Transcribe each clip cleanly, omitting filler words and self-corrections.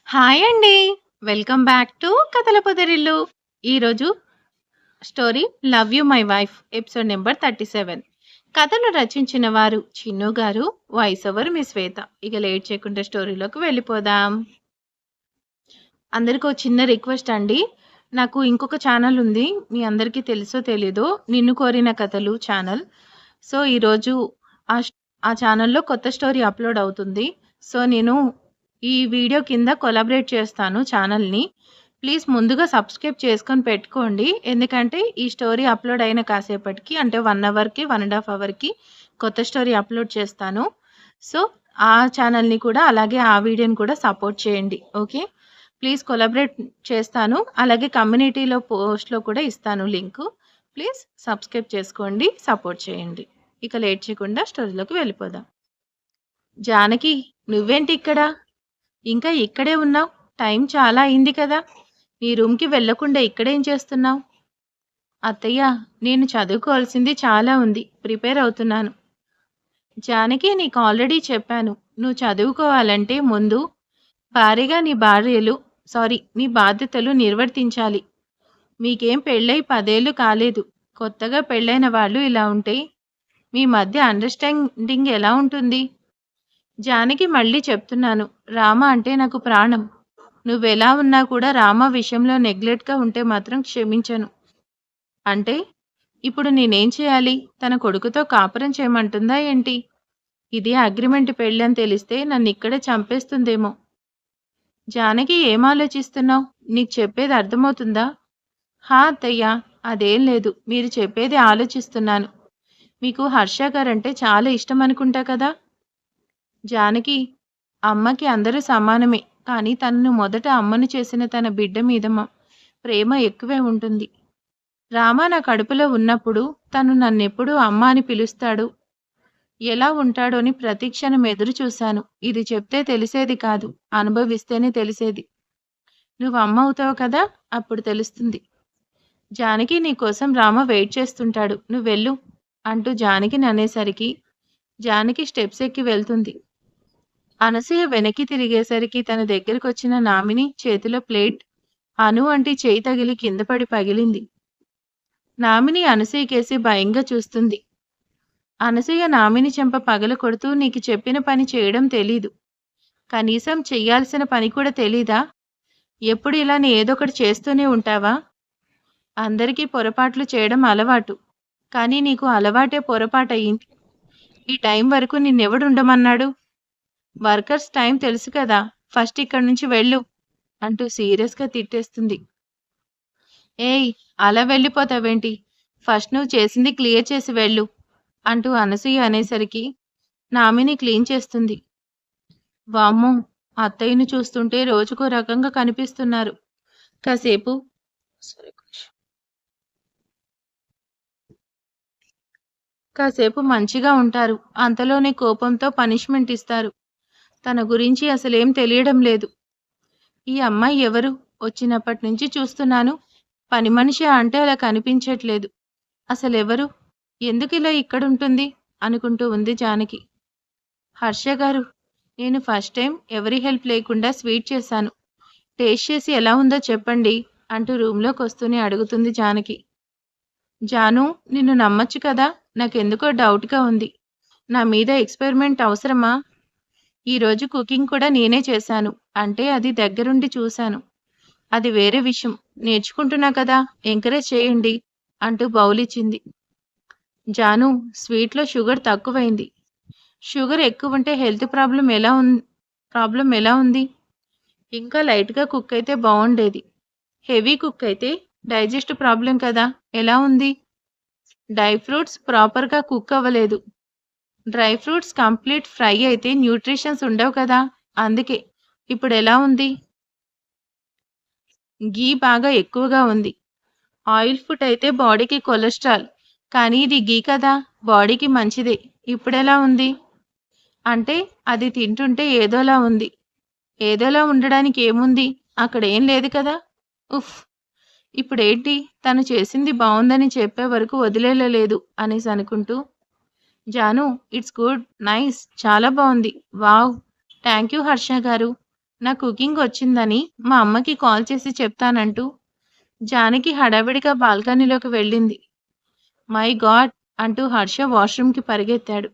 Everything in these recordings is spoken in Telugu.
హాయ్ అండి. వెల్కమ్ బ్యాక్ టు కథల పొదరిల్లు. ఈరోజు story 'love you my wife' episode number 37. కథను రచించిన వారు చిన్ను గారు, వాయిస్ ఓవర్ మీ శ్వేత. ఇక లేట్ చేయకుండా స్టోరీలోకి వెళ్ళిపోదాం. అందరికీ ఒక చిన్న రిక్వెస్ట్ అండి. నాకు ఇంకొక ఛానల్ ఉంది. మీ అందరికీ తెలుసో తెలీదో 'నిన్ను కోరిన కథలు' ఛానల్. సో, ఈరోజు ఆ ఛానల్‌లో కొత్త స్టోరీ అప్‌లోడ్ అవుతుంది. సో, నేను ఈ వీడియో కింద కొలాబరేట్ చేస్తాను ఛానల్‌ని. ప్లీజ్ ముందుగా సబ్స్క్రైబ్ చేసుకొని పెట్టుకోండి. ఎందుకంటే ఈ స్టోరీ అప్‌లోడ్ అయిన కాసేపటికి అంటే 1 అవర్‌కి, 1 ½ అవర్‌కి కొత్త స్టోరీ అప్‌లోడ్ చేస్తాను. సో, ఆ ఛానల్‌ని కూడా అలాగే ఆ వీడియోని కూడా సపోర్ట్ చేయండి. ఓకే. ప్లీజ్ కొలాబరేట్ చేస్తాను. అలాగే కమ్యూనిటీలో పోస్ట్‌లో కూడా ఇస్తాను లింకు. ప్లీజ్ సబ్స్క్రైబ్ చేసుకోండి. సపోర్ట్ చేయండి. ఇక లేట్ చేయకుండా స్టోరీలోకి వెళ్ళిపోదాం. జానకి, నువ్వేంటి ఇక్కడ? ఇంకా ఇక్కడే ఉన్నావు? టైం చాలా అయింది కదా! నీ రూమ్‌కి వెళ్ళకుండా ఇక్కడేం చేస్తున్నావు? అత్తయ్య, నేను చదువుకోవాల్సింది చాలా ఉంది. ప్రిపేర్ అవుతున్నాను. జానకి, నీకు ఆల్రెడీ చెప్పాను. నువ్వు చదువుకోవాలంటే ముందు భారీగా నీ బాధ్యతలు నిర్వర్తించాలి. మీకేం పెళ్ళై 10 ఏళ్ళు కాలేదు. కొత్తగా పెళ్ళైన వాళ్ళు ఇలా ఉంటే మీ మధ్య అండర్‌స్టాండింగ్ ఎలా ఉంటుంది? జానకి, మళ్ళీ చెప్తున్నాను. రామ అంటే నాకు ప్రాణం. నువ్వెలా ఉన్నా కూడా రామ విషయంలో నెగ్లెక్ట్‌గా ఉంటే మాత్రం క్షమించను. అంటే? ఇప్పుడు నేనేం చేయాలి? తన కొడుకుతో కాపురం చేయమంటుందా ఏంటి? ఇదే అగ్రిమెంట్ పెళ్ళి అని తెలిస్తే నన్నిక్కడే చంపేస్తుందేమో. జానకి, ఏం ఆలోచిస్తున్నావు? నీకు చెప్పేది అర్థమవుతుందా? హా అత్తయ్య, అదేం లేదు. మీరు చెప్పేది ఆలోచిస్తున్నాను. మీకు హర్ష గారంటే చాలా ఇష్టం అనుకుంటా కదా? జానకి, అమ్మకి అందరూ సమానమే. కానీ తనను మొదట అమ్మను చేసిన తన బిడ్డ మీద ప్రేమ ఎక్కువే ఉంటుంది. రామ నా కడుపులో ఉన్నప్పుడు తను నన్నెప్పుడూ అమ్మ అని పిలుస్తాడు, ఎలా ఉంటాడో అని ప్రతి క్షణం ఎదురు చూశాను. ఇది చెప్తే తెలిసేది కాదు, అనుభవిస్తేనే తెలిసేది. నువ్వు అమ్మ అవుతావు కదా, అప్పుడు తెలుస్తుంది. జానకి, నీకోసం రామ వెయిట్ చేస్తుంటాడు. నువ్వెళ్ళు అంటూ జానకిని అనేసరికి జానకి స్టెప్స్ ఎక్కి వెళ్తుంది. అనసూయ వెనక్కి తిరిగేసరికి తన దగ్గరకొచ్చిన నామిని చేతిలో ప్లేట్ అను అంటి చేయి తగిలి కింద పడి పగిలింది. నామిని అనసూయకేసి భయంగా చూస్తుంది. అనసూయ నామిని చెంప పగల కొడుతూ, నీకు చెప్పిన పని చేయడం తెలీదు. కనీసం చెయ్యాల్సిన పని కూడా తెలీదా? ఎప్పుడు ఇలానే ఏదొకటి చేస్తూనే ఉంటావా? అందరికీ పొరపాట్లు చేయడం అలవాటు. కానీ నీకు అలవాటే పొరపాటయింది. ఈ టైం వరకు నిన్నెవడుండమన్నాడు? వర్కర్స్ టైం తెలుసు కదా, ఫస్ట్ ఇక్కడి నుంచి వెళ్ళు అంటూ సీరియస్‌గా తిట్టేస్తుంది. ఏయ్, అలా వెళ్ళిపోతావేంటి? ఫస్ట్ నువ్వు చేసింది క్లియర్ చేసి వెళ్ళు అంటూ అనసూయ అనేసరికి నామిని క్లీన్ చేస్తుంది. వామ్మో, అత్తయ్యను చూస్తుంటే రోజుకో రకంగా కనిపిస్తున్నారు. కాసేపు కాసేపు మంచిగా ఉంటారు. అంతలోనే కోపంతో పనిష్మెంట్ ఇస్తారు. తన గురించి అసలేం తెలియడం లేదు. ఈ అమ్మాయి ఎవరు? వచ్చినప్పటి నుంచి చూస్తున్నాను. పని మనిషి అంటే అలా కనిపించట్లేదు. అసలెవరు? ఎందుకిలా ఇక్కడుంటుంది? అనుకుంటూ ఉంది జానకి. హర్ష గారు, నేను ఫస్ట్ టైం ఎవరి హెల్ప్ లేకుండా స్వీట్ చేశాను. టేస్ట్ చేసి ఎలా ఉందో చెప్పండి అంటూ రూమ్‌లోకొస్తూనే అడుగుతుంది జానకి. జాను, నిన్ను నమ్మొచ్చు కదా? నాకెందుకో డౌట్‌గా ఉంది. నా మీద ఎక్స్‌పెరిమెంట్ అవసరమా? ఈరోజు కుకింగ్ కూడా నేనే చేశాను. అంటే అది దగ్గరుండి చూశాను. అది వేరే విషయం. నేర్చుకుంటున్నా కదా, ఎంకరేజ్ చేయండి అంటూ బౌలిచ్చింది. జాను, స్వీట్‌లో షుగర్ తక్కువైంది. షుగర్ ఎక్కువుంటే హెల్త్ ప్రాబ్లం ఎలా ఉంది? ఇంకా లైట్‌గా కుక్ అయితే బావుండేది. హెవీ కుక్ అయితే డైజెస్ట్ ప్రాబ్లం కదా, ఎలా ఉంది? డ్రై ఫ్రూట్స్ ప్రాపర్‌గా కుక్ అవ్వలేదు. డ్రై ఫ్రూట్స్ కంప్లీట్ ఫ్రై అయితే న్యూట్రిషన్స్ ఉండవు కదా, అందుకే. ఇప్పుడెలా ఉంది? ఘీ బాగా ఎక్కువగా ఉంది. ఆయిల్ ఫుడ్ అయితే బాడీకి కొలెస్ట్రాల్. కానీ ఇది ఘీ కదా, బాడీకి మంచిదే. ఇప్పుడెలా ఉంది? అంటే అది తింటుంటే ఏదోలా ఉంది. ఏదోలా ఉండడానికి ఏముంది? అక్కడేం లేదు కదా. ఉఫ్! ఇప్పుడేంటి, తను చేసింది బావుందని చెప్పే వరకు వదిలేయలేదు అనేసి అనుకుంటూ, జాను, ఇట్స్ గుడ్, నైస్, చాలా బావుంది. వావ్! థాంక్ యూ హర్ష గారు. నా కుకింగ్ వచ్చిందని మా అమ్మకి కాల్ చేసి చెప్తానంటూ జానకి హడావిడిగా బాల్కనీలోకి వెళ్ళింది. My God! అంటూ హర్ష వాష్రూమ్‌కి పరిగెత్తాడు.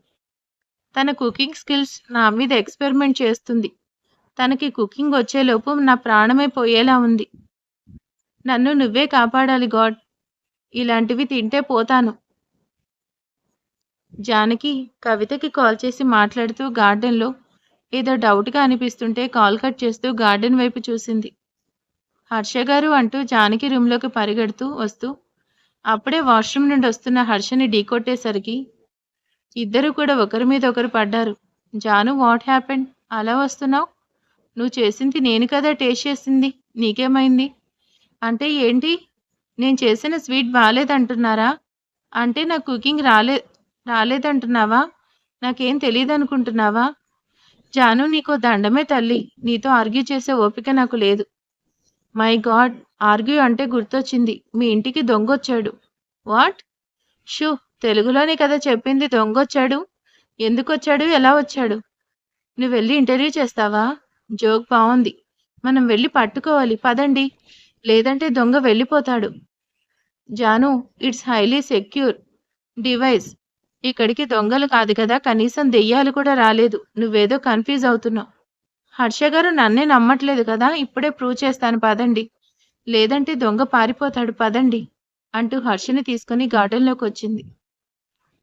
తన కుకింగ్ స్కిల్స్ నా మీద ఎక్స్‌పెరిమెంట్ చేస్తుంది. తనకి కుకింగ్ వచ్చేలోపు నా ప్రాణమే పోయేలా ఉంది. నన్ను నువ్వే కాపాడాలి గాడ్! ఇలాంటివి తింటే పోతాను. జానకి కవితకి కాల్ చేసి మాట్లాడుతూ గార్డెన్‌లో ఏదో డౌట్‌గా అనిపిస్తుంటే కాల్ కట్ చేస్తూ గార్డెన్ వైపు చూసింది. హర్ష గారు అంటూ జానకి రూమ్‌లోకి పరిగెడుతూ వస్తూ అప్పుడే వాష్రూమ్ నుండి వస్తున్న హర్షని ఢీకొట్టేసరికి ఇద్దరూ కూడా ఒకరి మీద ఒకరు పడ్డారు. Janu what happened? అలా వస్తున్నావు? నువ్వు చేసింది నేను కదా టేస్ట్ చేసింది. నీకేమైంది? అంటే ఏంటి? నేను చేసిన స్వీట్ బాలేదంటున్నారా? అంటే నా కుకింగ్ రాలేదంటున్నావా? నాకేం తెలీదనుకుంటున్నావా? జాను నీకో దండమే తల్లి. నీతో ఆర్గ్యూ చేసే ఓపిక నాకు లేదు. My God! ఆర్గ్యూ అంటే గుర్తొచ్చింది. మీ ఇంటికి దొంగొచ్చాడు. వాట్? షూ! తెలుగులోనే కదా చెప్పింది దొంగొచ్చాడు. ఎందుకొచ్చాడు? ఎలా వచ్చాడు? నువ్వెళ్ళి ఇంటర్వ్యూ చేస్తావా? జోక్ బావుంది. మనం వెళ్ళి పట్టుకోవాలి. పదండి. లేదంటే దొంగ వెళ్ళిపోతాడు. Janu, it's highly secure device. ఇక్కడికి దొంగలు కాదు కదా, కనీసం దెయ్యాలు కూడా రాలేదు. నువ్వేదో కన్‌ఫ్యూజ్ అవుతున్నావు. హర్ష గారు నన్నే నమ్మట్లేదు కదా! ఇప్పుడే ప్రూవ్ చేస్తాను పదండి. లేదంటే దొంగ పారిపోతాడు పదండి. అంటూ హర్షని తీసుకొని గార్డెన్‌లోకొచ్చింది.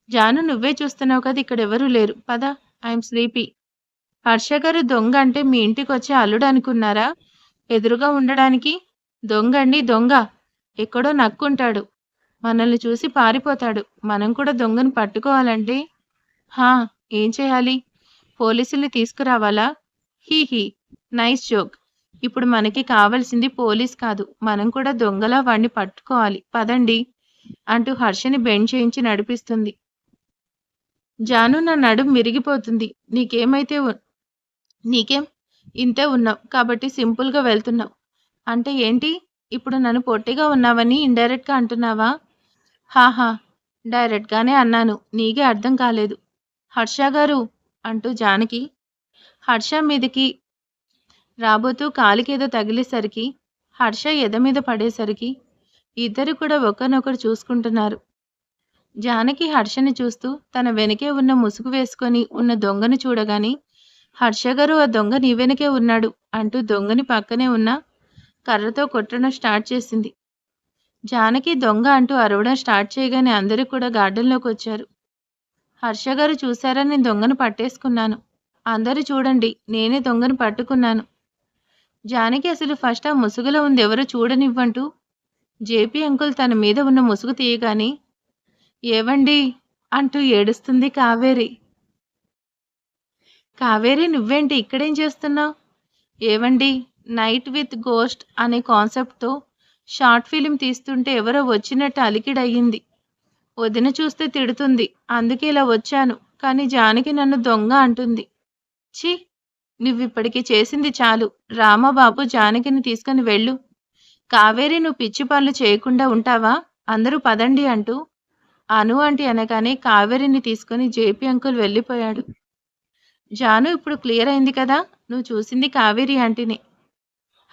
జాను నువ్వే చూస్తున్నావు కదా ఇక్కడెవరూ లేరు. పద. I'm sleepy. హర్ష గారు దొంగ అంటే మీ ఇంటికొచ్చే అల్లుడు అనుకున్నారా? ఎదురుగా ఉండడానికి? దొంగండి దొంగ. ఎక్కడో నక్కుంటాడు. మనల్ని చూసి పారిపోతాడు. మనం కూడా దొంగని పట్టుకోవాలంటే హా! ఏం చేయాలి? పోలీసుల్ని తీసుకురావాలా? హీహీ! Nice joke. ఇప్పుడు మనకి కావాల్సింది పోలీస్ కాదు. మనం కూడా దొంగలా వాడిని పట్టుకోవాలి. పదండి. అంటూ హర్షని బెండ్ చేయించి నడిపిస్తుంది. జాను నా నడుం విరిగిపోతుంది. నీకేం? ఇంతే ఉన్నావు. కాబట్టి సింపుల్‌గా వెళ్తున్నావు. అంటే ఏంటి? ఇప్పుడు నన్ను పొట్టిగా ఉన్నావని ఇండైరెక్ట్‌గా అంటున్నావా? హాహా! డైరెక్ట్‌గానే అన్నాను. నీకే అర్థం కాలేదు. హర్ష గారు అంటూ జానకి హర్ష మీదకి రాబోతూ కాలికేదో తగిలేసరికి హర్ష ఎద మీద పడేసరికి ఇద్దరు కూడా ఒకరినొకరు చూసుకుంటున్నారు. జానకి హర్షని చూస్తూ తన వెనకే ఉన్న ముసుగు వేసుకొని ఉన్న దొంగని చూడగానే హర్ష గారు ఆ దొంగ నీ వెనకే ఉన్నాడు అంటూ దొంగని పక్కనే ఉన్న కర్రతో కొట్టడం స్టార్ట్ చేసింది. జానకి దొంగ అంటూ అరవడం స్టార్ట్ చేయగానే అందరూ కూడా గార్డెన్లోకి వచ్చారు. హర్ష గారు చూసారా నేను దొంగను పట్టేసుకున్నాను. అందరూ చూడండి నేనే దొంగను పట్టుకున్నాను. జానకి అసలు ఫస్ట్ ఆ ముసుగులో ఉంది ఎవరో చూడనివ్వంటూ జేపీ అంకుల్ తన మీద ఉన్న ముసుగు తీయగానే ఏవండి అంటూ ఏడుస్తుంది కావేరి. కావేరి నువ్వేంటి ఇక్కడేం చేస్తున్నావు? ఏవండి నైట్ విత్ గోస్ట్ అనే కాన్సెప్ట్తో షార్ట్ ఫిలిం తీస్తుంటే ఎవరో వచ్చినట్టు అలికిడయ్యింది. వదిన చూస్తే తిడుతుంది. అందుకే ఇలా వచ్చాను. కానీ జానకి నన్ను దొంగ అంటుంది. ఛీ! నువ్విప్పటికి చేసింది చాలు. రామబాబు జానకిని తీసుకుని వెళ్ళు. కావేరి నువ్వు పిచ్చి పనులు చేయకుండా ఉంటావా? అందరూ పదండి అంటూ అను ఆంటీ అనగానే కావేరిని తీసుకుని జేపీ అంకుల్ వెళ్ళిపోయాడు. జాను ఇప్పుడు క్లియర్ అయింది కదా! నువ్వు చూసింది కావేరి ఆంటీని.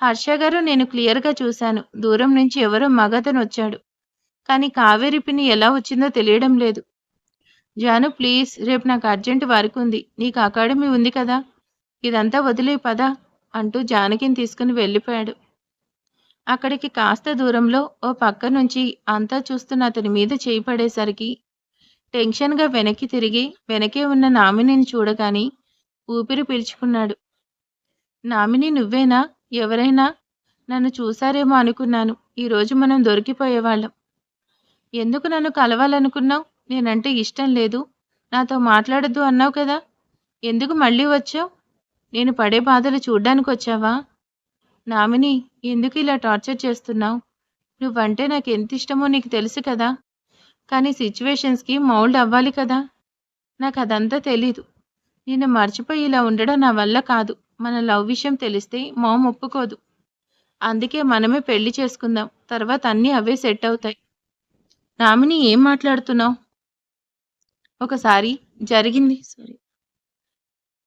హర్ష గారు నేను క్లియర్‌గా చూశాను. దూరం నుంచి ఎవరో మగతనొచ్చాడు. కానీ కావేరి పిన్ని ఎలా వచ్చిందో తెలియడం లేదు. జాను ప్లీజ్ రేపు నాకు అర్జెంట్ వర్క్ ఉంది. నీకు అకాడమీ ఉంది కదా! ఇదంతా వదిలేయి పద అంటూ జానకిని తీసుకుని వెళ్ళిపోయాడు. అక్కడికి కాస్త దూరంలో ఓ పక్క నుంచి అంతా చూస్తున్న అతని మీద చేయి పడేసరికి టెన్షన్‌గా వెనక్కి తిరిగి వెనకే ఉన్న నామినిని చూడగానే ఊపిరి పీల్చుకున్నాడు. నామిని నువ్వేనా? ఎవరైనా? నన్ను చూసారేమో అనుకున్నాను. ఈరోజు మనం దొరికిపోయేవాళ్ళం. ఎందుకు నన్ను కలవాలనుకున్నావు? నేనంటే ఇష్టం లేదు. నాతో మాట్లాడొద్దు అన్నావు కదా! ఎందుకు మళ్ళీ వచ్చావు? నేను పడే బాధలు చూడ్డానికొచ్చావా? నామిని ఎందుకు ఇలా టార్చర్ చేస్తున్నావు? నువ్వంటే నాకెంతిష్టమో నీకు తెలుసు కదా! కానీ సిచ్యువేషన్స్‌కి మౌల్డ్ అవ్వాలి కదా! నాకదంతా తెలీదు. నిన్ను మర్చిపోయి ఇలా ఉండడం నా వల్ల కాదు. మన లవ్ విషయం తెలిస్తే మామ్ ఒప్పుకోదు. అందుకే మనమే పెళ్లి చేసుకుందాం. తర్వాత అన్నీ అవే సెట్ అవుతాయి. నామిని ఏం మాట్లాడుతున్నావు? ఒకసారి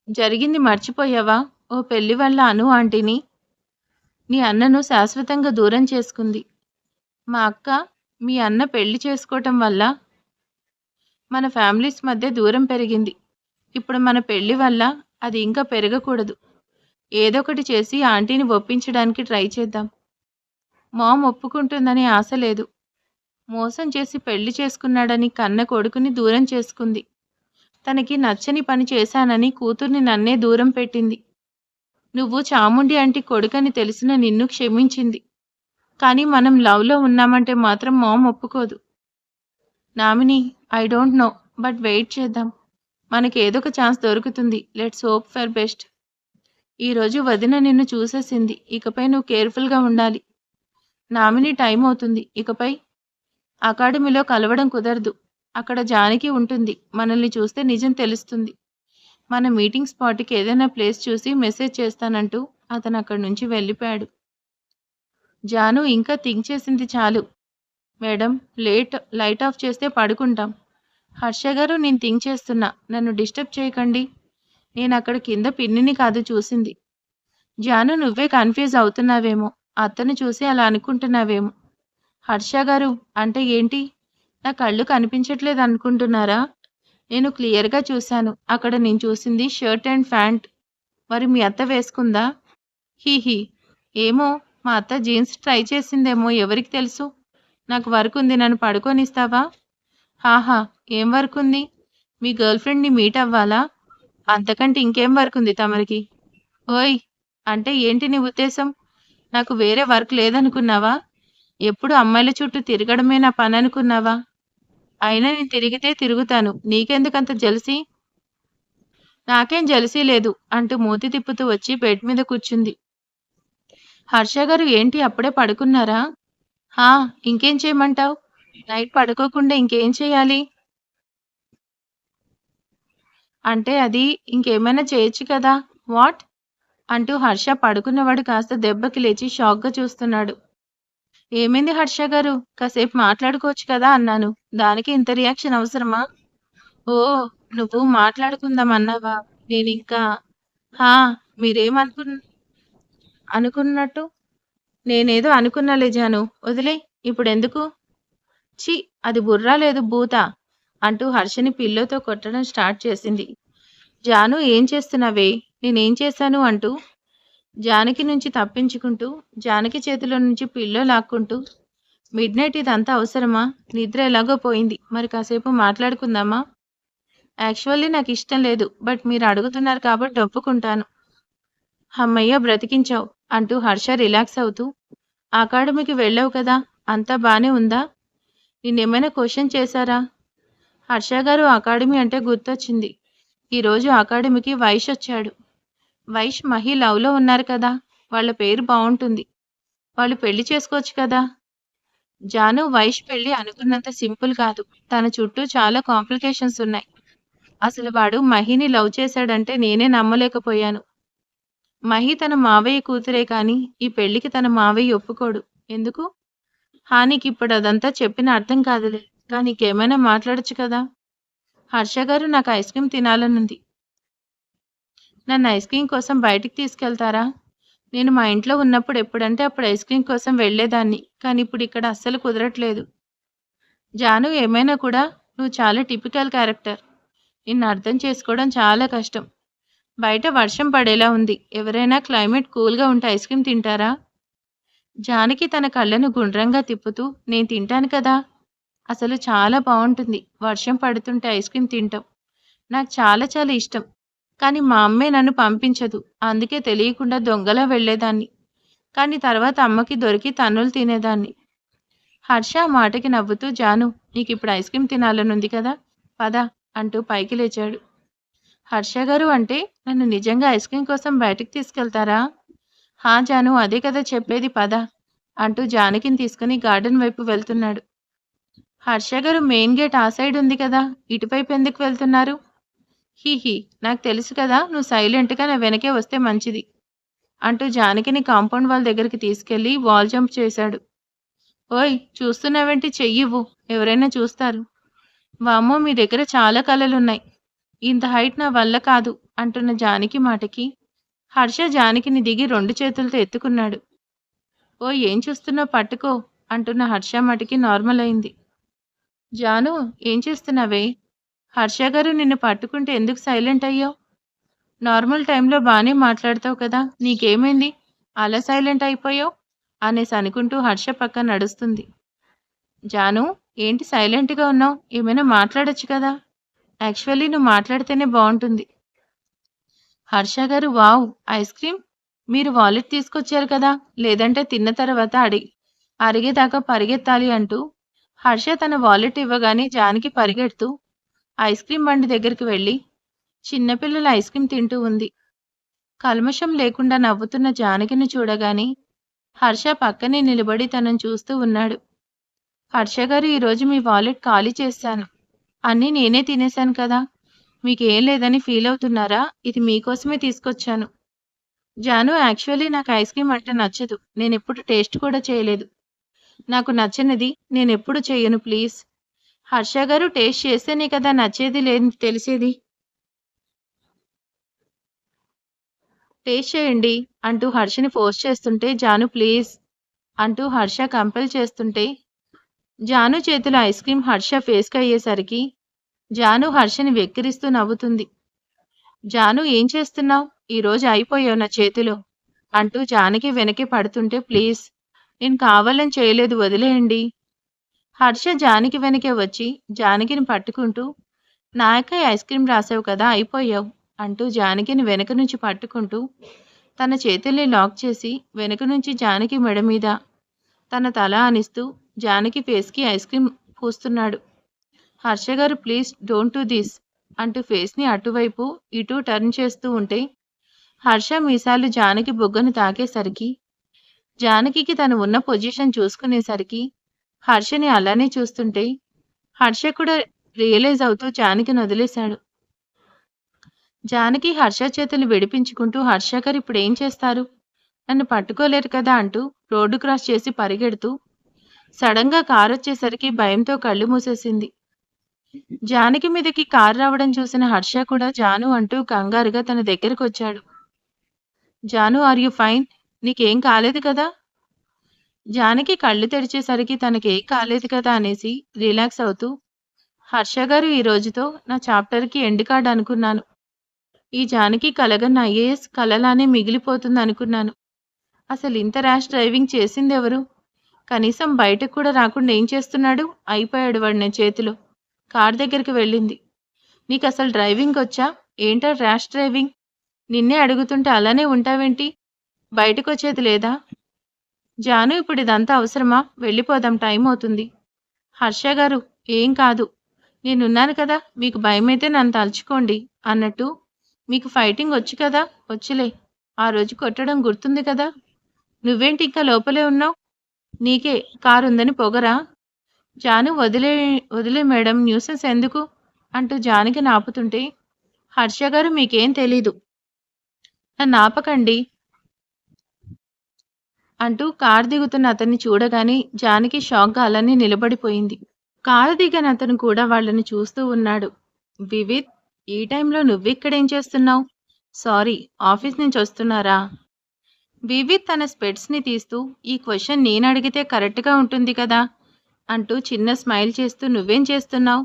జరిగింది మర్చిపోయావా? ఓ పెళ్లి వల్ల అను ఆంటీని, నీ అన్నను శాశ్వతంగా దూరం చేసుకుంది. మా అక్క మీ అన్న పెళ్లి చేసుకోవటం వల్ల మన ఫ్యామిలీస్ మధ్య దూరం పెరిగింది. ఇప్పుడు మన పెళ్లి వల్ల అది ఇంకా పెరగకూడదు. ఏదొకటి చేసి ఆంటీని ఒప్పించడానికి ట్రై చేద్దాం. మామ్ ఒప్పుకుంటుందని ఆశ లేదు. మోసం చేసి పెళ్లి చేసుకున్నాడని కన్న కొడుకుని దూరం చేసుకుంది. తనకి నచ్చని పని చేశానని కూతుర్ని నన్నే దూరం పెట్టింది. నువ్వు చాముండి ఆంటీ కొడుకని తెలిసిన నిన్ను క్షమించింది. కానీ మనం లవ్లో ఉన్నామంటే మాత్రం మామ్ ఒప్పుకోదు. Namini, I don't know, but wait చేద్దాం. మనకి ఏదొక ఛాన్స్ దొరుకుతుంది. Let's hope for best. ఈరోజు వదిన నిన్ను చూసేసింది. ఇకపై నువ్వు కేర్ఫుల్గా ఉండాలి. నామిని, టైం అవుతుంది. ఇకపై అకాడమీలో కలవడం కుదరదు. అక్కడ జానకి ఉంటుంది. మనల్ని చూస్తే నిజం తెలుస్తుంది. మన మీటింగ్ స్పాట్కి ఏదైనా ప్లేస్ చూసి మెసేజ్ చేస్తానంటూ అతను అక్కడి నుంచి వెళ్ళిపోయాడు. జాను ఇంకా థింక్ చేసింది చాలు. మేడం, లైట్ ఆఫ్ చేస్తే పడుకుంటాం. హర్ష గారు, నేను థింక్ చేస్తున్నా, నన్ను డిస్టర్బ్ చేయకండి. నేను అక్కడ కింద పిన్నిని కాదు చూసింది. జాను, నువ్వే కన్ఫ్యూజ్ అవుతున్నావేమో. అత్తను చూసి అలా అనుకుంటున్నావేమో. హర్ష గారు అంటే ఏంటి? నా కళ్ళు కనిపించట్లేదు అనుకుంటున్నారా? నేను క్లియర్గా చూశాను. అక్కడ నేను చూసింది షర్ట్ అండ్ ప్యాంట్. మరి మీ అత్త వేసుకుందా? హీహీ, ఏమో, మా అత్త జీన్స్ ట్రై చేసిందేమో, ఎవరికి తెలుసు. నాకు వర్క్ ఉంది, నన్ను పడుకోనిస్తావా? హాహా, ఏం వర్క్ ఉంది? మీ గర్ల్ ఫ్రెండ్ని మీట్ అవ్వాలా? అంతకంటే ఇంకేం వర్క్ ఉంది తమరికి? ఓయ్, అంటే ఏంటి నీ ఉద్దేశం? నాకు వేరే వర్క్ లేదనుకున్నావా? ఎప్పుడు అమ్మాయిల చుట్టూ తిరగడమే నా పని అనుకున్నావా? అయినా నేను తిరిగితే తిరుగుతాను. నీకెందుకంత జెలసీ? నాకేం జెలసీ లేదు అంటూ మూతి తిప్పుతూ వచ్చి బెడ్ మీద కూర్చుంది. హర్ష గారు ఏంటి అప్పుడే పడుకున్నారా? హా, ఇంకేం చేయమంటావు? నైట్ పడుకోకుండా ఇంకేం చేయాలి? అంటే అది ఇంకేమైనా చేయొచ్చు కదా. వాట్? అంటూ హర్ష పడుకున్నవాడు కాస్త దెబ్బకి లేచి షాక్గా చూస్తున్నాడు. ఏమైంది హర్ష గారు? కాసేపు మాట్లాడుకోవచ్చు కదా అన్నాను. దానికి ఇంత రియాక్షన్ అవసరమా? ఓ, నువ్వు మాట్లాడుకుందామన్నావా? నేనింకా హా, మీరేమనుకు అనుకున్నట్టు? నేనేదో అనుకున్నాలే జాను, వదిలే. ఇప్పుడెందుకు? ఛీ, అది బుర్రా లేదు భూతా అంటూ హర్షని పిల్లోతో కొట్టడం స్టార్ట్ చేసింది. జాను, ఏం చేస్తున్నావే? నేనేం చేశాను అంటూ జానకి నుంచి తప్పించుకుంటూ జానకి చేతిలో నుంచి పిల్లో లాక్కుంటూ, మిడ్ నైట్ ఇదంతా అవసరమా? నిద్ర ఎలాగో పోయింది. మరి కాసేపు మాట్లాడుకుందామా? యాక్చువల్లీ నాకు ఇష్టం లేదు, బట్ మీరు అడుగుతున్నారు కాబట్టి ఒప్పుకుంటాను. అమ్మయ్య, బ్రతికించావు అంటూ హర్ష రిలాక్స్ అవుతూ, అకాడమీకి వెళ్ళావు కదా, అంతా బానే ఉందా? నిన్నేమైనా క్వశ్చన్ చేశారా? హర్ష గారు అకాడమీ అంటే గుర్తొచ్చింది. ఈరోజు అకాడమీకి వైష్ వచ్చాడు. వైష్, మహి లవ్లో ఉన్నారు కదా, వాళ్ళ పేరు బాగుంటుంది. వాళ్ళు పెళ్లి చేసుకోవచ్చు కదా. జాను, వైష్ పెళ్లి అనుకున్నంత సింపుల్ కాదు. తన చుట్టూ చాలా కాంప్లికేషన్స్ ఉన్నాయి. అసలు వాడు మహిని లవ్ చేశాడంటే నేనే నమ్మలేకపోయాను. మహి తన మావయ్య కూతురే కానీ ఈ పెళ్లికి తన మావయ్య ఒప్పుకోడు. ఎందుకు? హానికి ఇప్పుడు అదంతా చెప్పిన అర్థం కాదులే. కానీ నీకేమైనా మాట్లాడొచ్చు కదా. హర్ష గారు, నాకు ఐస్ క్రీమ్ తినాలనుంది. నన్ను ఐస్ క్రీమ్ కోసం బయటికి తీసుకెళ్తారా? నేను మా ఇంట్లో ఉన్నప్పుడు ఎప్పుడంటే అప్పుడు ఐస్ క్రీమ్ కోసం వెళ్ళేదాన్ని. కానీ ఇప్పుడు ఇక్కడ అస్సలు కుదరట్లేదు. జాను, ఏమైనా కూడా నువ్వు చాలా టిపికల్ క్యారెక్టర్. నిన్ను అర్థం చేసుకోవడం చాలా కష్టం. బయట వర్షం పడేలా ఉంది. ఎవరైనా క్లైమేట్ కూల్గా ఉంటే ఐస్ క్రీమ్ తింటారా? జానకి తన కళ్ళను గుండ్రంగా తిప్పుతూ, నేను తింటాను కదా. అసలు చాలా బాగుంటుంది వర్షం పడుతుంటే ఐస్ క్రీమ్ తింటాం. నాకు చాలా చాలా ఇష్టం. కానీ మా అమ్మే నన్ను పంపించదు. అందుకే తెలియకుండా దొంగలా వెళ్ళేదాన్ని. కానీ తర్వాత అమ్మకి దొరికి తన్నులు తినేదాన్ని. హర్ష మాటకి నవ్వుతూ, జాను, నీకు ఇప్పుడు ఐస్ క్రీమ్ తినాలనుంది కదా, పద అంటూ పైకి లేచాడు. హర్ష గారు, అంటే నన్ను నిజంగా ఐస్ క్రీమ్ కోసం బయటికి తీసుకెళ్తారా? హా జాను, అదే కదా చెప్పేది, పద అంటూ జానకిని తీసుకుని గార్డెన్ వైపు వెళ్తున్నాడు. హర్ష గారు, మెయిన్ గేట్ ఆ సైడ్ ఉంది కదా, ఇటువైపు ఎందుకు వెళ్తున్నారు? హీహీ, నాకు తెలుసు కదా, నువ్వు సైలెంట్గా నా వెనకే వస్తే మంచిది అంటూ జానకిని కాంపౌండ్ వాల్ దగ్గరికి తీసుకెళ్లి వాల్ జంప్ చేశాడు. ఓయ్, చూస్తున్నావేంటి? చెయ్యివ్వు, ఎవరైనా చూస్తారు. వామ్మో, మీ దగ్గర చాలా కళలున్నాయి. ఇంత హైట్ నా వల్ల కాదు అంటున్న జానకి మాటకి హర్ష జానకిని దిగి 2 చేతులతో ఎత్తుకున్నాడు. ఓయ్ ఏం చూస్తున్నావు పట్టుకో అంటున్న హర్ష మటికి నార్మల్ అయింది. జాను ఏం చేస్తున్నావే? హర్ష గారు నిన్ను పట్టుకుంటే ఎందుకు సైలెంట్ అయ్యావు? నార్మల్ టైంలో బానే మాట్లాడతావు కదా, నీకేమైంది? అలా సైలెంట్ అయిపోయావు అనేసి అనుకుంటూ హర్ష పక్కన నడుస్తుంది. జాను ఏంటి సైలెంట్గా ఉన్నావు? ఏమైనా మాట్లాడొచ్చు కదా. యాక్చువల్లీ నువ్వు మాట్లాడితేనే బాగుంటుంది. హర్ష గారు వావ్ ఐస్ క్రీమ్ మీరు వాలెట్ తీసుకొచ్చారు కదా, లేదంటే తిన్న తర్వాత అరిగేదాకా పరిగెత్తాలి అంటూ హర్ష తన వాలెట్ ఇవ్వగానే జానకి పరిగెడుతూ ఐస్ క్రీమ్ బండి దగ్గరికి వెళ్ళి చిన్నపిల్లల ఐస్ క్రీమ్ తింటూ ఉంది. కల్మషం లేకుండా నవ్వుతున్న జానకిని చూడగానే హర్ష పక్కనే నిలబడి తనను చూస్తూ ఉన్నాడు. హర్ష గారు ఈరోజు మీ వాలెట్ ఖాళీ చేశాను. అన్నీ నేనే తినేశాను కదా, మీకేం లేదని ఫీల్ అవుతున్నారా? ఇది మీకోసమే తీసుకొచ్చాను. జాను యాక్చువల్లీ నాకు ఐస్ క్రీమ్ అంటే నచ్చదు. నేనెప్పుడు టేస్ట్ కూడా చేయలేదు. నాకు నచ్చనిది నేనెప్పుడు చెయ్యను ప్లీజ్. హర్ష గారు టేస్ట్ చేస్తేనే కదా నచ్చేది లేని తెలిసేది. టేస్ట్ చేయండి అంటూ హర్షని ఫోర్స్ చేస్తుంటే జాను ప్లీజ్ అంటూ హర్ష కంపెల్ చేస్తుంటే జాను చేతిలో ఐస్ క్రీమ్ హర్ష ఫేస్కి అయ్యేసరికి జాను హర్షని వెక్కిరిస్తూ నవ్వుతుంది. జాను ఏం చేస్తున్నావు? ఈరోజు అయిపోయావు నా చేతిలో అంటూ జానకి వెనక్కి పడుతుంటే ప్లీజ్ నేను కావాలని చేయలేదు వదిలేయండి. హర్ష జానకి వెనకే వచ్చి జానకిని పట్టుకుంటూ నాయకై ఐస్ క్రీమ్ రాసావు కదా అయిపోయావు అంటూ జానకిని వెనక నుంచి పట్టుకుంటూ తన చేతుల్ని లాక్ చేసి వెనక నుంచి జానకి మెడ మీద తన తల ఆనిస్తూ జానకి ఫేస్కి ఐస్ క్రీమ్ పూస్తున్నాడు. హర్ష గారు ప్లీజ్ డోంట్ డూ దిస్ అంటూ ఫేస్ని అటువైపు ఇటు టర్న్ చేస్తూ ఉంటే హర్ష మీసాలు జానకి బుగ్గను తాకేసరికి జానకికి తను ఉన్న పొజిషన్ చూసుకునేసరికి హర్షని అలానే చూస్తుంటే హర్ష కూడా రియలైజ్ అవుతూ జానకిని వదిలేశాడు. జానకి హర్ష చేతులు విడిపించుకుంటూ హర్ష గారు ఇప్పుడు ఏం చేస్తారు? నన్ను పట్టుకోలేరు కదా అంటూ రోడ్డు క్రాస్ చేసి పరిగెడుతూ సడన్గా కారు వచ్చేసరికి భయంతో కళ్ళు మూసేసింది. జానకి మీదకి కారు రావడం చూసిన హర్ష కూడా జాను అంటూ కంగారుగా తన దగ్గరకు వచ్చాడు. Janu are you fine? నీకేం కాలేదు కదా? జానకి కళ్ళు తెరిచేసరికి తనకేం కాలేదు కదా అనేసి రిలాక్స్ అవుతూ హర్ష గారు ఈ రోజుతో నా చాప్టర్కి ఎండ్ కార్డ్ అనుకున్నాను. ఈ జానకి కలగన్న ఐఏఎస్ కలలానే మిగిలిపోతుంది అనుకున్నాను. అసలు ఇంత ర్యాష్ డ్రైవింగ్ చేసిందెవరు? కనీసం బయటకు కూడా రాకుండా ఏం చేస్తున్నాడు? అయిపోయాడు వాడు నా చేతిలో. కార్ దగ్గరికి వెళ్ళింది. నీకు అసలు డ్రైవింగ్ వచ్చా? ఏంటా ర్యాష్ డ్రైవింగ్? నిన్నే అడుగుతుంటే అలానే ఉంటావేంటి? బయటకు వచ్చేది లేదా? జాను ఇప్పుడు ఇదంతా అవసరమా? వెళ్ళిపోదాం, టైం అవుతుంది. హర్ష గారు ఏం కాదు, నేనున్నాను కదా, మీకు భయమైతే నన్ను తలుచుకోండి అన్నట్టు మీకు ఫైటింగ్ వచ్చు కదా, వచ్చులే. ఆ రోజు కొట్టడం గుర్తుంది కదా. నువ్వేంటి ఇంకా లోపలే ఉన్నావు? నీకే కారుందని పొగరా? జాను వదిలే వదిలే మేడం, న్యూసెన్స్ ఎందుకు అంటూ జానకి నాపుతుంటే హర్ష గారు మీకేం తెలీదు, నన్ను ఆపకండి అంటూ కారు దిగుతున్న అతన్ని చూడగానే జానకి షాక్గా అలానే నిలబడిపోయింది. కారు దిగని అతను కూడా వాళ్ళని చూస్తూ ఉన్నాడు. వివిత్, ఈ టైంలో నువ్విక్కడేం చేస్తున్నావు? సారీ, ఆఫీస్ నుంచి వస్తున్నారా? వివిత్ తన స్పెట్స్ని తీస్తూ ఈ క్వశ్చన్ నేను అడిగితే కరెక్ట్గా ఉంటుంది కదా అంటూ చిన్న స్మైల్ చేస్తూ నువ్వేం చేస్తున్నావు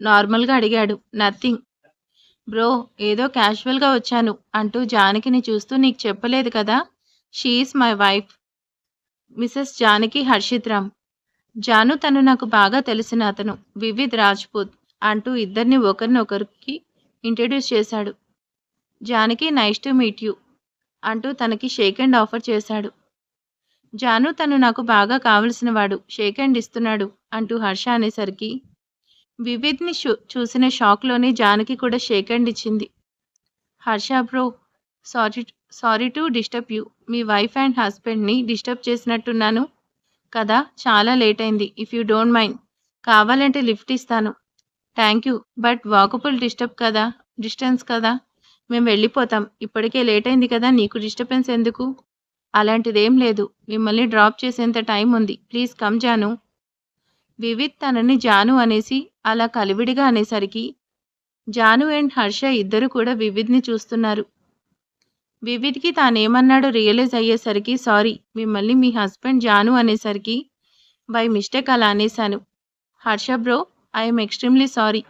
నార్మల్గా అడిగాడు. నథింగ్ బ్రో, ఏదో క్యాజువల్గా వచ్చాను అంటూ జానకిని చూస్తూ నీకు చెప్పలేదు కదా, she is my wife, Mrs Janaki Harshit Ram. Janu తను నాకు బాగా తెలిసిన అతను, వివిధ్ రాజ్పూత్ అంటూ ఇద్దరిని ఒకరినొకరికి ఇంట్రడ్యూస్ చేశాడు. Janaki nice to meet you అంటూ తనకి షేక్ హ్యాండ్ ఆఫర్ చేశాడు. జాను తను నాకు బాగా కావలసిన వాడు, షేక్ హ్యాండ్ ఇస్తున్నాడు అంటూ హర్ష అనేసరికి వివిధ్ని చూసిన షాక్లోనే జానకి కూడా షేక్ హ్యాండ్ ఇచ్చింది. Harsha bro, sorry sorry to disturb you, మీ వైఫ్ అండ్ హస్బెండ్ని డిస్టర్బ్ చేసినట్టున్నాను కదా, చాలా లేట్ అయింది. ఇఫ్ యూ డోంట్ మైండ్ కావాలంటే లిఫ్ట్ ఇస్తాను. Thank you, but walkable distance కదా, మేము వెళ్ళిపోతాం. ఇప్పటికే లేట్ అయింది కదా, నీకు డిస్టర్బెన్స్ ఎందుకు? అలాంటిదేం లేదు, మిమ్మల్ని డ్రాప్ చేసేంత టైం ఉంది. Please come Janu. వివిత్ తనని జాను అనేసి అలా కలివిడిగా అనేసరికి జాను అండ్ హర్ష ఇద్దరు కూడా వివిధ్ని చూస్తున్నారు. వివిధ్‌కి తానేమన్నాడో రియలైజ్ అయ్యేసరికి సారీ మిమ్మల్ని మీ హస్బెండ్ జాను అనేసరికి బై మిస్టేక్ అలా అనేశాను. Harsha bro I am extremely sorry.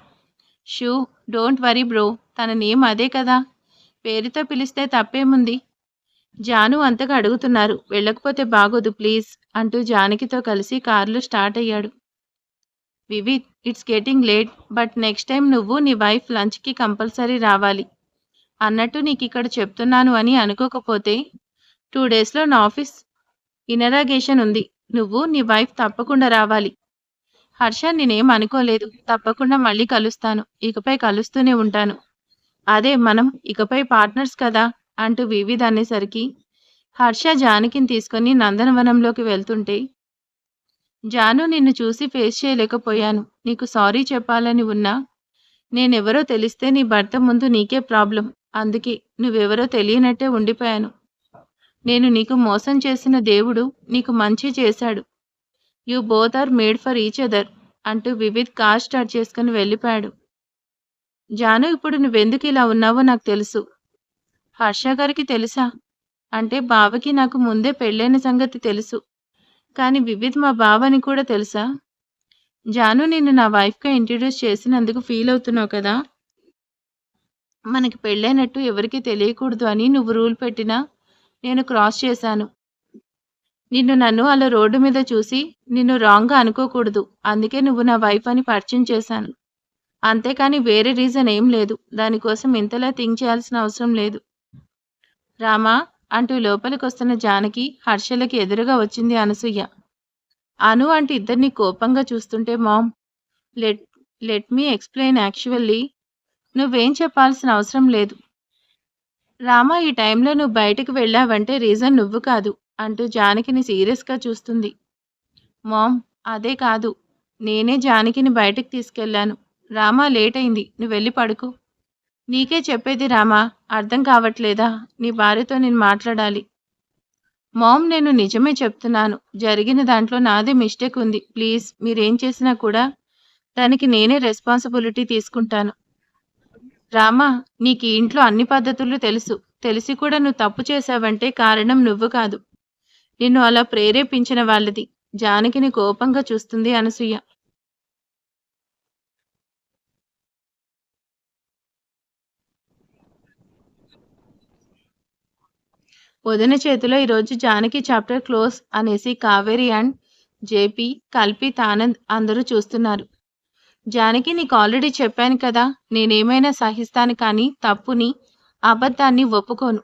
షూ డోంట్ వరీ బ్రో తన నేమ్ అదే కదా! పేరుతో పిలిస్తే తప్పేముంది? జాను అంతగా అడుగుతున్నారు. వెళ్ళకపోతే బాగోదు ప్లీజ్ అంటూ జానకితో కలిసి కారులో స్టార్ట్ అయ్యాడు. Vividh it's getting late but next time నువ్వు నీ వైఫ్ లంచ్‌కి కంపల్సరీ రావాలి. అన్నట్టు నీకిక్కడ చెప్తున్నాను అని అనుకోకపోతే 2 డేస్‌లో నా ఆఫీస్ ఇనరాగేషన్ ఉంది. నువ్వు నీ వైఫ్ తప్పకుండా రావాలి. హర్ష నేనేం అనుకోలేదు. తప్పకుండా మళ్ళీ కలుస్తాను. ఇకపై కలుస్తూనే ఉంటాను. అదే మనం ఇకపై పార్ట్నర్స్ కదా అంటూ వివిధ్ అనేసరికి హర్ష జానకిని తీసుకొని నందనవనంలోకి వెళ్తుంటే జాను నిన్ను చూసి ఫేస్ చేయలేకపోయాను. నీకు సారీ చెప్పాలని ఉన్నా నేనెవరో తెలిస్తే నీ భర్త ముందు నీకే ప్రాబ్లం. అందుకే నువ్వెవరో తెలియనట్టే ఉండిపోయాను. నేను నీకు మోసం చేసిన దేవుడు నీకు మంచి చేశాడు. You both are made for each other అంటూ వివిధ్ కార్ స్టార్ట్ చేసుకుని వెళ్ళిపోయాడు. జాను ఇప్పుడు నువ్వెందుకు ఇలా ఉన్నావో నాకు తెలుసు. హర్ష గారికి తెలుసా? అంటే బావకి నాకు ముందే పెళ్ళైన సంగతి తెలుసు. కానీ వివిధ్ మా బావని కూడా తెలుసా? జాను నిన్ను నా వైఫ్‌గా ఇంట్రడ్యూస్ చేసినందుకు ఫీల్ అవుతున్నావు కదా! మనకి పెళ్ళైనట్టు ఎవరికీ తెలియకూడదు అని నువ్వు రూల్ పెట్టినా నేను క్రాస్ చేశాను. నన్ను అలా రోడ్డు మీద చూసి నిన్ను రాంగ్‌గా అనుకోకూడదు. అందుకే నువ్వు నా వైఫ్ అని పరిచయం చేశాను. అంతేకాని వేరే రీజన్ ఏం లేదు. దానికోసం ఇంతలా థింక్ చేయాల్సిన అవసరం లేదు. రామా అంటూ లోపలికొస్తున్న జానకి, హర్షలకి ఎదురుగా వచ్చింది అనసూయ. అను అంటే ఇద్దరిని కోపంగా చూస్తుంటే mom let let me explain actually నువ్వేం చెప్పాల్సిన అవసరం లేదు. రామా ఈ టైంలో నువ్వు బయటికి వెళ్ళావంటే రీజన్ నువ్వు కాదు అంటూ జానకిని సీరియస్‌గా చూస్తుంది. మామ్ అదే కాదు. నేనే జానకిని బయటికి తీసుకెళ్ళాను. రామా లేట్ అయింది. నువ్వెళ్ళి పడుకో. నీకే చెప్పేది రామా అర్థం కావట్లేదా? నీ భార్యతో నేను మాట్లాడాలి. మామ్ నేను నిజమే చెప్తున్నాను. జరిగిన దాంట్లో నాదే మిస్టేక్ ఉంది. ప్లీజ్ మీరేం చేసినా కూడా దానికి నేనే రెస్పాన్సిబిలిటీ తీసుకుంటాను. రామా నీకు ఈ ఇంట్లో అన్ని పద్ధతులు తెలుసు. తెలిసి కూడా నువ్వు తప్పు చేశావంటే కారణం నువ్వు కాదు. నిన్ను అలా ప్రేరేపించిన వాళ్ళది. జానకిని కోపంగా చూస్తుంది అనసూయ. వదిన చేతిలో ఈరోజు జానకి చాప్టర్ క్లోజ్ అనేసి కావేరి అండ్ జేపీ, కల్పిత్, ఆనంద్ అందరూ చూస్తున్నారు. జానకి నీకు ఆల్రెడీ చెప్పాను కదా నేనేమైనా సహిస్తాను కానీ తప్పుని, అబద్ధాన్ని ఒప్పుకోను.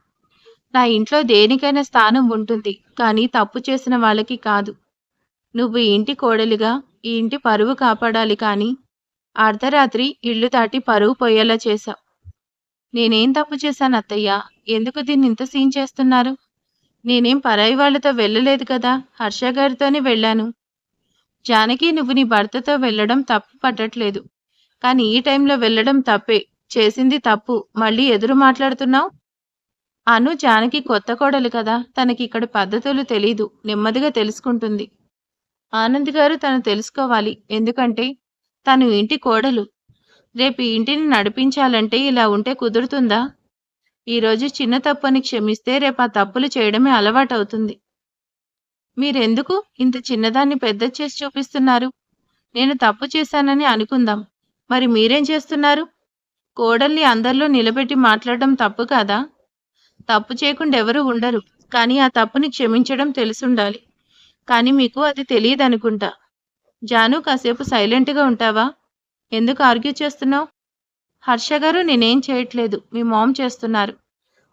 నా ఇంట్లో దేనికైనా స్థానం ఉంటుంది కానీ తప్పు చేసిన వాళ్ళకి కాదు. నువ్వు ఈ ఇంటి కోడలిగా ఈ ఇంటి పరువు కాపాడాలి కానీ అర్ధరాత్రి ఇల్లు దాటి పరువు పోయేలా చేశావు. నేనేం తప్పు చేశాను అత్తయ్య? ఎందుకు దీన్ని ఇంత సీన్ చేస్తున్నారు? నేనేం పరాయి వాళ్ళతో వెళ్ళలేదు కదా! హర్ష గారితోనే వెళ్ళాను. జానకి నువ్వు నీ భర్తతో వెళ్ళడం తప్పు పట్టట్లేదు. కానీ ఈ టైంలో వెళ్ళడం తప్పే. చేసింది తప్పు. మళ్ళీ ఎదురు మాట్లాడుతున్నావు? అను జానకి కొత్త కోడలు కదా! తనకిక్కడ పద్ధతులు తెలీదు. నెమ్మదిగా తెలుసుకుంటుంది. ఆనంద్ గారు తను తెలుసుకోవాలి. ఎందుకంటే తను ఇంటి కోడలు. రేపు ఈ ఇంటిని నడిపించాలంటే ఇలా ఉంటే కుదురుతుందా? ఈరోజు చిన్న తప్పని క్షమిస్తే రేపు ఆ తప్పులు చేయడమే అలవాటవుతుంది. మీరెందుకు ఇంత చిన్నదాన్ని పెద్ద చేసి చూపిస్తున్నారు? నేను తప్పు చేశానని అనుకుందాం. మరి మీరేం చేస్తున్నారు? కోడల్ని అందరిలో నిలబెట్టి మాట్లాడడం తప్పు కాదా? తప్పు చేయకుండా ఎవరూ ఉండరు. కానీ ఆ తప్పుని క్షమించడం తెలిసుండాలి. కానీ మీకు అది తెలియదనుకుంటా. జాను కాసేపు సైలెంట్‌గా ఉంటావా? ఎందుకు ఆర్గ్యూ చేస్తున్నావు? హర్ష గారు నేనేం చేయట్లేదు. మీ మామ్ చేస్తున్నారు.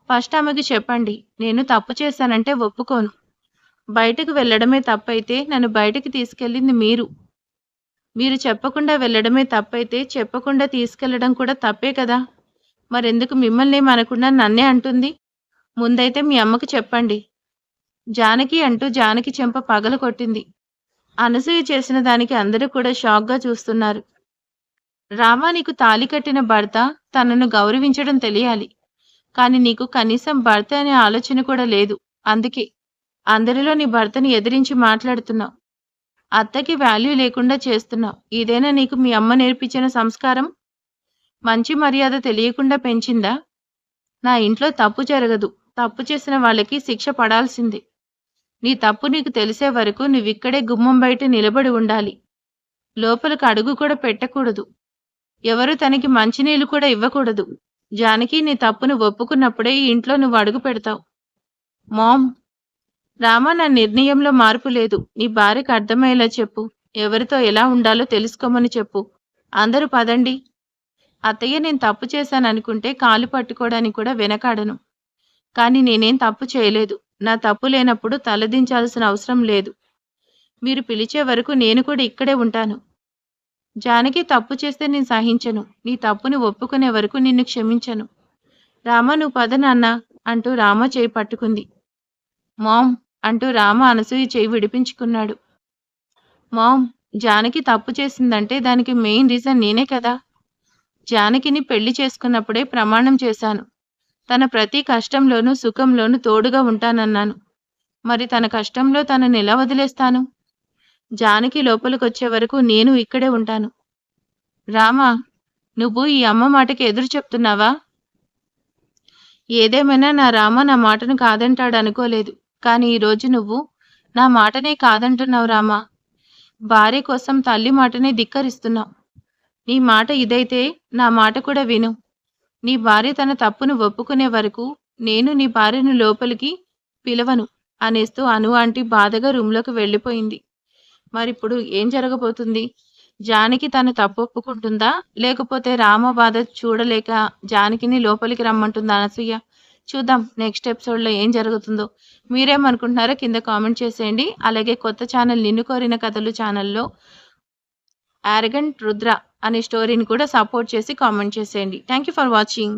ఫస్ట్ ఆమెకి చెప్పండి. నేను తప్పు చేశానంటే ఒప్పుకోను. బయటకు వెళ్ళడమే తప్పైతే నన్ను బయటికి తీసుకెళ్ళింది మీరు. మీరు చెప్పకుండా వెళ్ళడమే తప్పైతే చెప్పకుండా తీసుకెళ్లడం కూడా తప్పే కదా! మరెందుకు మిమ్మల్నేం అనకుండా నన్నే అంటుంది? ముందైతే మీ అమ్మకు చెప్పండి. జానకి అంటూ జానకి చెంప పగలగొట్టింది. అనసూయ చేసిన దానికి అందరూ కూడా షాక్‌గా చూస్తున్నారు. రామా నీకు తాళి కట్టిన భర్త తనను గౌరవించడం తెలియాలి. కానీ నీకు కనీసం భర్త అనే ఆలోచన కూడా లేదు. అందుకే అందరిలో నీ భర్తని ఎదిరించి మాట్లాడుతున్నావు. అత్తకి వాల్యూ లేకుండా చేస్తున్నావు. ఇదేనా నీకు మీ అమ్మ నేర్పించిన సంస్కారం? మంచి మర్యాద తెలియకుండా పెంచిందా? నా ఇంట్లో తప్పు జరగదు. తప్పు చేసిన వాళ్ళకి శిక్ష పడాల్సిందే. నీ తప్పు నీకు తెలిసే వరకు నువ్విక్కడే గుమ్మం బయట నిలబడి ఉండాలి. లోపలికి అడుగు కూడా పెట్టకూడదు. ఎవరు తనకి మంచినీళ్ళు కూడా ఇవ్వకూడదు. జానకి నీ తప్పును ఒప్పుకున్నప్పుడే ఈ ఇంట్లో నువ్వు అడుగు పెడతావు. మామ్, రామా, నా నిర్ణయంలో మార్పు లేదు. నీ భార్యకు అర్థమయ్యేలా చెప్పు. ఎవరితో ఎలా ఉండాలో తెలుసుకోమని చెప్పు. అందరూ పదండి. అత్తయ్య, నేను తప్పు చేశాననుకుంటే కాలు పట్టుకోవడానికి కూడా వెనకాడను. కానీ నేనేం తప్పు చేయలేదు. నా తప్పు లేనప్పుడు తలదించాల్సిన అవసరం లేదు. మీరు పిలిచే వరకు నేను కూడా ఇక్కడే ఉంటాను. జానకి, తప్పు చేస్తే నేను సహించను. నీ తప్పుని ఒప్పుకునే వరకు నిన్ను క్షమించను. రామ, నువ్వు పద నాన్న అంటూ రామ చేయి పట్టుకుంది. మామ్ అంటూ రామ అనసూయ చేయి విడిపించుకున్నాడు. మామ్, జానకి తప్పు చేసిందంటే దానికి మెయిన్ రీజన్ నేనే కదా. జానకిని పెళ్లి చేసుకున్నప్పుడే ప్రమాణం చేశాను. తన ప్రతి కష్టంలోనూ సుఖంలోనూ తోడుగా ఉంటానన్నాను. మరి తన కష్టంలో తనని ఎలా వదిలేస్తాను? జానకి లోపలికొచ్చే వరకు నేను ఇక్కడే ఉంటాను. రామా, నువ్వు ఈ అమ్మ మాటకి ఎదురు చెప్తున్నావా? ఏదేమైనా నా రామ నా మాటను కాదంటాడు అనుకోలేదు. కానీ ఈరోజు నువ్వు నా మాటనే కాదంటున్నావు రామా. భార్య కోసం తల్లి మాటనే ధిక్కరిస్తున్నావు. నీ మాట ఇదైతే నా మాట కూడా విను. నీ భార్య తన తప్పును ఒప్పుకునే వరకు నేను నీ భార్యను లోపలికి పిలవను అనేస్తూ అను ఆంటీ బాధగా రూంలోకి వెళ్ళిపోయింది. మరిప్పుడు ఏం జరగబోతుంది? జానకి తను తప్పు ఒప్పుకుంటుందా, లేకపోతే రామ బాధ చూడలేక జానకిని లోపలికి రమ్మంటుందా అనసూయ? చూద్దాం నెక్స్ట్ ఎపిసోడ్లో ఏం జరుగుతుందో. మీరేమనుకుంటున్నారో కింద కామెంట్ చేసేయండి. అలాగే కొత్త ఛానల్ నిన్ను కోరిన కథలు ఛానల్లో యారగంట్ రుద్ర అనే స్టోరీని కూడా సపోర్ట్ చేసి కామెంట్ చేసేయండి. Thank you for watching.